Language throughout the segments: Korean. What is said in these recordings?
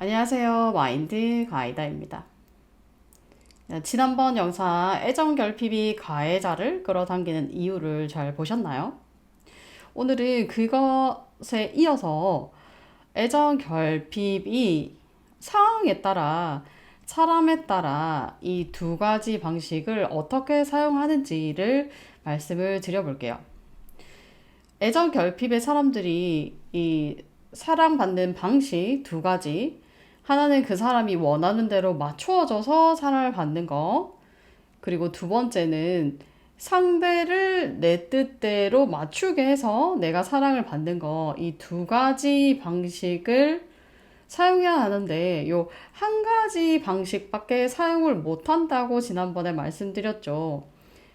안녕하세요. 마인드 가이다입니다. 지난번 영상 애정 결핍이 가해자를 끌어당기는 이유를 잘 보셨나요? 오늘은 그것에 이어서 애정 결핍이 상황에 따라 사람에 따라 이 두 가지 방식을 어떻게 사용하는지를 말씀을 드려볼게요. 애정 결핍의 사람들이 이 사랑받는 방식 두 가지. 하나는 그 사람이 원하는 대로 맞추어져서 사랑을 받는 거. 그리고 두 번째는 상대를 내 뜻대로 맞추게 해서 내가 사랑을 받는 거. 이 두 가지 방식을 사용해야 하는데, 요 한 가지 방식밖에 사용을 못 한다고 지난번에 말씀드렸죠.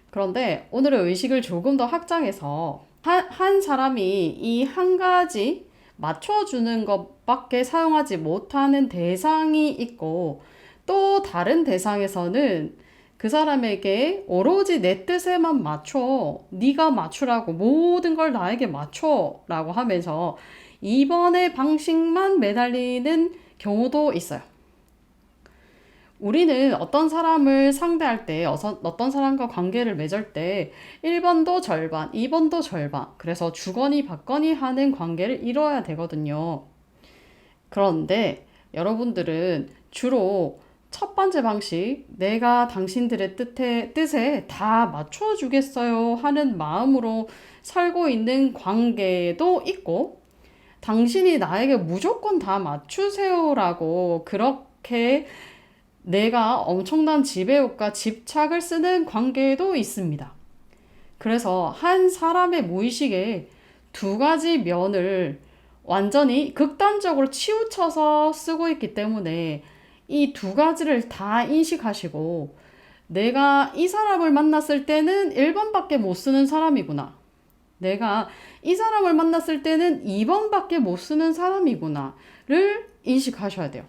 그런데 오늘은 의식을 조금 더 확장해서 한 사람이 이 한 가지 맞춰주는 것밖에 사용하지 못하는 대상이 있고, 또 다른 대상에서는 그 사람에게 오로지 내 뜻에만 맞춰, 네가 맞추라고, 모든 걸 나에게 맞춰 라고 하면서 이번의 방식만 매달리는 경우도 있어요. 우리는 어떤 사람을 상대할 때, 어떤 사람과 관계를 맺을 때 1번도 절반, 2번도 절반, 그래서 주거니 받거니 하는 관계를 이뤄야 되거든요. 그런데 여러분들은 주로 첫 번째 방식, 내가 당신들의 뜻에 다 맞춰주겠어요 하는 마음으로 살고 있는 관계도 있고, 당신이 나에게 무조건 다 맞추세요라고 그렇게 내가 엄청난 지배욕과 집착을 쓰는 관계도 있습니다. 그래서 한 사람의 무의식에 두 가지 면을 완전히 극단적으로 치우쳐서 쓰고 있기 때문에 이 두 가지를 다 인식하시고, 내가 이 사람을 만났을 때는 1번밖에 못 쓰는 사람이구나. 내가 이 사람을 만났을 때는 2번밖에 못 쓰는 사람이구나를 인식하셔야 돼요.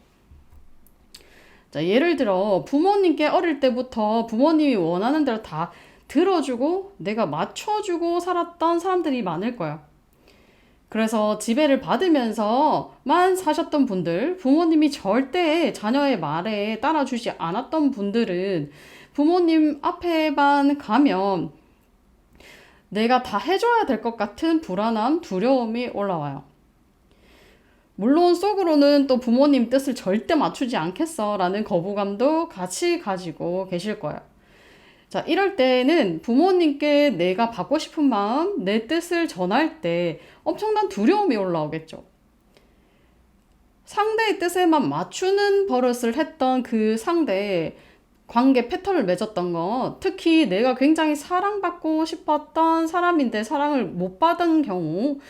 자, 예를 들어 부모님께 어릴 때부터 부모님이 원하는 대로 다 들어주고 내가 맞춰주고 살았던 사람들이 많을 거야. 그래서 지배를 받으면서만 사셨던 분들, 부모님이 절대 자녀의 말에 따라주지 않았던 분들은 부모님 앞에만 가면 내가 다 해줘야 될 것 같은 불안함, 두려움이 올라와요. 물론 속으로는 또 부모님 뜻을 절대 맞추지 않겠어 라는 거부감도 같이 가지고 계실 거예요. 자, 이럴 때는 부모님께 내가 받고 싶은 마음, 내 뜻을 전할 때 엄청난 두려움이 올라오겠죠. 상대의 뜻에만 맞추는 버릇을 했던 그 상대의 관계 패턴을 맺었던 거, 특히 내가 굉장히 사랑받고 싶었던 사람인데 사랑을 못 받은 경우,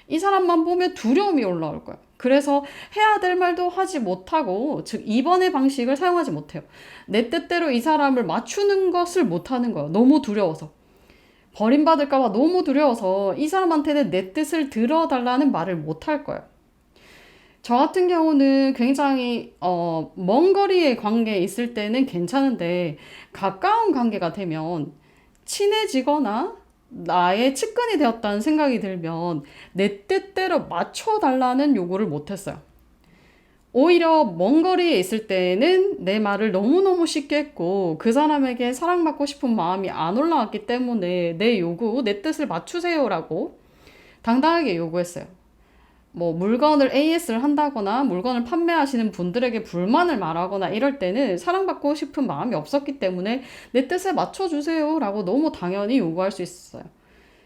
이 사람만 보면 두려움이 올라올 거예요. 그래서 해야 될 말도 하지 못하고, 즉 2번의 방식을 사용하지 못해요. 내 뜻대로 이 사람을 맞추는 것을 못하는 거예요. 너무 두려워서. 버림받을까봐 너무 두려워서 이 사람한테는 내 뜻을 들어달라는 말을 못할 거예요. 저 같은 경우는 굉장히 먼 거리의 관계에 있을 때는 괜찮은데, 가까운 관계가 되면 친해지거나 나의 측근이 되었다는 생각이 들면 내 뜻대로 맞춰달라는 요구를 못했어요. 오히려 먼 거리에 있을 때는 내 말을 너무너무 쉽게 했고, 그 사람에게 사랑받고 싶은 마음이 안 올라왔기 때문에 내 요구, 내 뜻을 맞추세요라고 당당하게 요구했어요. 뭐 물건을 AS를 한다거나 물건을 판매하시는 분들에게 불만을 말하거나 이럴 때는 사랑받고 싶은 마음이 없었기 때문에 내 뜻에 맞춰주세요 라고 너무 당연히 요구할 수 있었어요.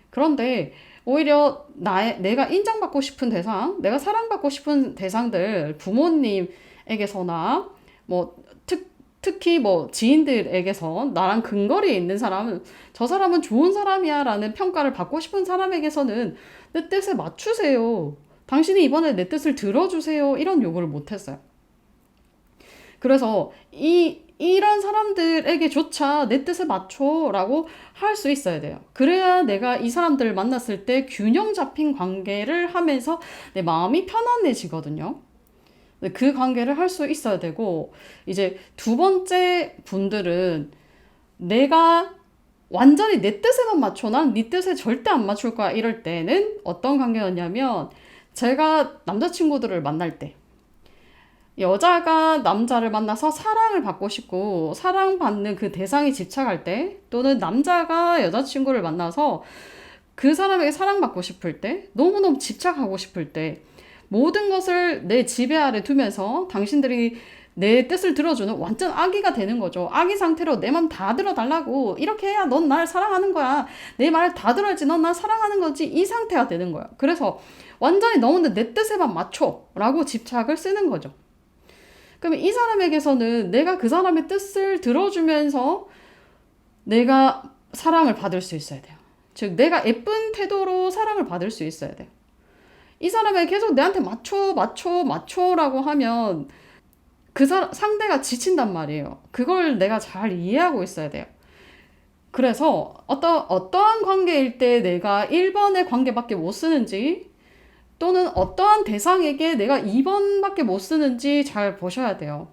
그런데 오히려 내가 인정받고 싶은 대상, 내가 사랑받고 싶은 대상들, 부모님에게서나 뭐 특히 뭐 지인들에게서 나랑 근거리에 있는 사람은 저 사람은 좋은 사람이야 라는 평가를 받고 싶은 사람에게서는 내 뜻에 맞추세요, 당신이 이번에 내 뜻을 들어주세요, 이런 요구를 못했어요. 그래서 이런 사람들에게조차 내 뜻에 맞춰 라고 할 수 있어야 돼요. 그래야 내가 이 사람들을 만났을 때 균형 잡힌 관계를 하면서 내 마음이 편안해지거든요. 그 관계를 할 수 있어야 되고, 이제 두 번째 분들은 내가 완전히 내 뜻에만 맞춰, 난 네 뜻에 절대 안 맞출 거야, 이럴 때는 어떤 관계였냐면, 제가 남자친구들을 만날 때 여자가 남자를 만나서 사랑을 받고 싶고 사랑받는 그 대상에 집착할 때, 또는 남자가 여자친구를 만나서 그 사람에게 사랑받고 싶을 때, 너무너무 집착하고 싶을 때, 모든 것을 내 지배 아래 두면서 당신들이 내 뜻을 들어주는 완전 아기가 되는 거죠. 아기 상태로 내 맘 다 들어달라고, 이렇게 해야 넌 날 사랑하는 거야, 내 말 다 들어야지 넌 날 사랑하는 거지, 이 상태가 되는 거야. 그래서 완전히 너는 내 뜻에만 맞춰 라고 집착을 쓰는 거죠. 그러면 이 사람에게서는 내가 그 사람의 뜻을 들어주면서 내가 사랑을 받을 수 있어야 돼요. 즉 내가 예쁜 태도로 사랑을 받을 수 있어야 돼요. 이 사람에게 계속 내한테 맞춰라고 하면 상대가 지친단 말이에요. 그걸 내가 잘 이해하고 있어야 돼요. 그래서 어떠한 관계일 때 내가 1번의 관계밖에 못 쓰는지, 또는 어떠한 대상에게 내가 2번밖에 못 쓰는지 잘 보셔야 돼요.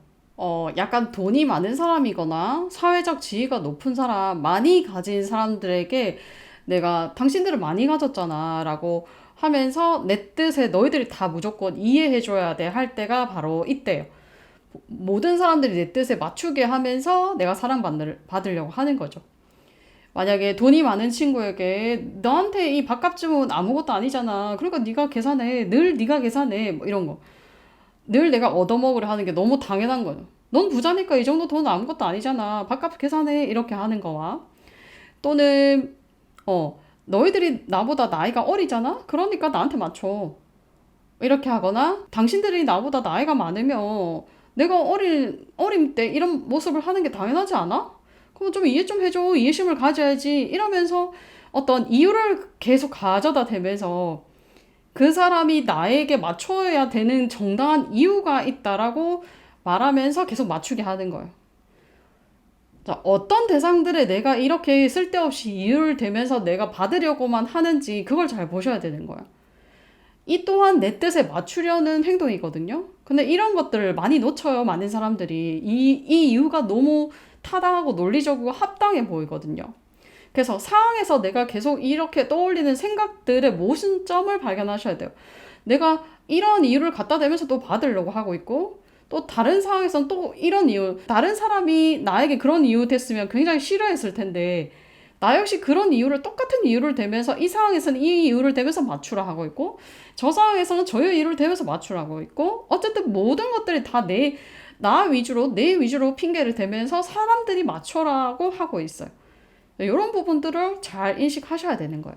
약간 돈이 많은 사람이거나 사회적 지위가 높은 사람, 많이 가진 사람들에게 내가 당신들을 많이 가졌잖아 라고 하면서 내 뜻에 너희들이 다 무조건 이해해줘야 돼 할 때가 바로 이때예요. 모든 사람들이 내 뜻에 맞추게 하면서 내가 사랑받으려고 하는 거죠. 만약에 돈이 많은 친구에게 너한테 이 밥값 주면 아무것도 아니잖아, 그러니까 네가 계산해, 늘 네가 계산해, 뭐 이런 거. 늘 내가 얻어먹으려 하는 게 너무 당연한 거예요. 넌 부자니까 이 정도 돈은 아무것도 아니잖아, 밥값 계산해, 이렇게 하는 거와, 또는 너희들이 나보다 나이가 어리잖아, 그러니까 나한테 맞춰, 이렇게 하거나, 당신들이 나보다 나이가 많으면 내가 어림 때 이런 모습을 하는 게 당연하지 않아? 그럼 좀 이해 좀 해줘, 이해심을 가져야지, 이러면서 어떤 이유를 계속 가져다 대면서 그 사람이 나에게 맞춰야 되는 정당한 이유가 있다라고 말하면서 계속 맞추게 하는 거예요. 자, 어떤 대상들에 내가 이렇게 쓸데없이 이유를 대면서 내가 받으려고만 하는지 그걸 잘 보셔야 되는 거예요. 이 또한 내 뜻에 맞추려는 행동이거든요. 근데 이런 것들을 많이 놓쳐요, 많은 사람들이. 이 이유가 너무 타당하고 논리적이고 합당해 보이거든요. 그래서 상황에서 내가 계속 이렇게 떠올리는 생각들의 모순점을 발견하셔야 돼요. 내가 이런 이유를 갖다 대면서 또 받으려고 하고 있고, 또 다른 상황에서는 또 이런 이유, 다른 사람이 나에게 그런 이유 됐으면 굉장히 싫어했을 텐데 나 역시 그런 이유를, 똑같은 이유를 대면서 이 상황에서는 이 이유를 대면서 맞추라 하고 있고, 저 상황에서는 저 이유를 대면서 맞추라고 있고, 어쨌든 모든 것들이 다 내 위주로 핑계를 대면서 사람들이 맞춰라고 하고 있어요. 이런 부분들을 잘 인식하셔야 되는 거예요.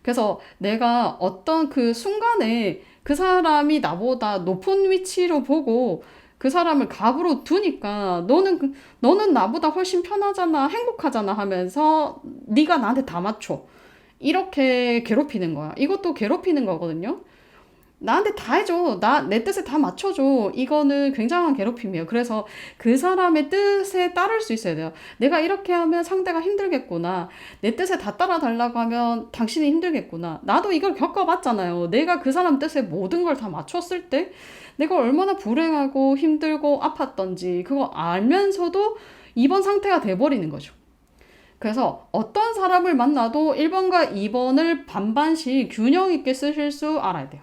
그래서 내가 어떤 그 순간에 그 사람이 나보다 높은 위치로 보고 그 사람을 갑으로 두니까 너는 나보다 훨씬 편하잖아, 행복하잖아 하면서 네가 나한테 다 맞춰, 이렇게 괴롭히는 거야. 이것도 괴롭히는 거거든요. 나한테 다 해줘, 내 뜻에 다 맞춰줘, 이거는 굉장한 괴롭힘이에요. 그래서 그 사람의 뜻에 따를 수 있어야 돼요. 내가 이렇게 하면 상대가 힘들겠구나, 내 뜻에 다 따라달라고 하면 당신이 힘들겠구나. 나도 이걸 겪어봤잖아요. 내가 그 사람 뜻에 모든 걸 다 맞췄을 때 내가 얼마나 불행하고 힘들고 아팠던지 그거 알면서도 이번 상태가 돼버리는 거죠. 그래서 어떤 사람을 만나도 1번과 2번을 반반씩 균형 있게 쓰실 수 알아야 돼요.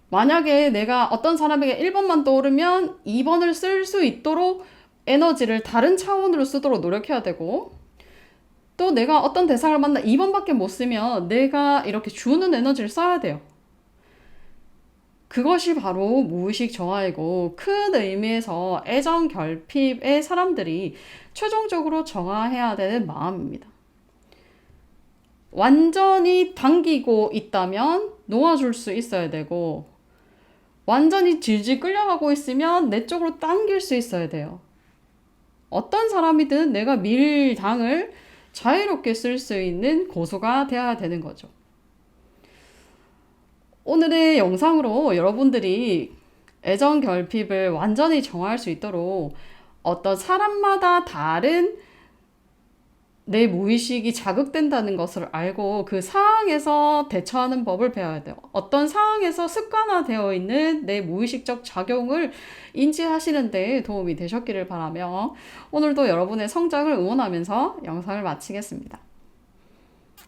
만약에 내가 어떤 사람에게 1번만 떠오르면 2번을 쓸 수 있도록 에너지를 다른 차원으로 쓰도록 노력해야 되고, 또 내가 어떤 대상을 만나 2번밖에 못 쓰면 내가 이렇게 주는 에너지를 써야 돼요. 그것이 바로 무의식 정화이고, 큰 의미에서 애정 결핍의 사람들이 최종적으로 정화해야 되는 마음입니다. 완전히 당기고 있다면 놓아줄 수 있어야 되고, 완전히 질질 끌려가고 있으면 내 쪽으로 당길 수 있어야 돼요. 어떤 사람이든 내가 밀당을 자유롭게 쓸 수 있는 고수가 되어야 되는 거죠. 오늘의 영상으로 여러분들이 애정 결핍을 완전히 정화할 수 있도록 어떤 사람마다 다른 내 무의식이 자극된다는 것을 알고 그 상황에서 대처하는 법을 배워야 돼요. 어떤 상황에서 습관화되어 있는 내 무의식적 작용을 인지하시는 데 도움이 되셨기를 바라며 오늘도 여러분의 성장을 응원하면서 영상을 마치겠습니다.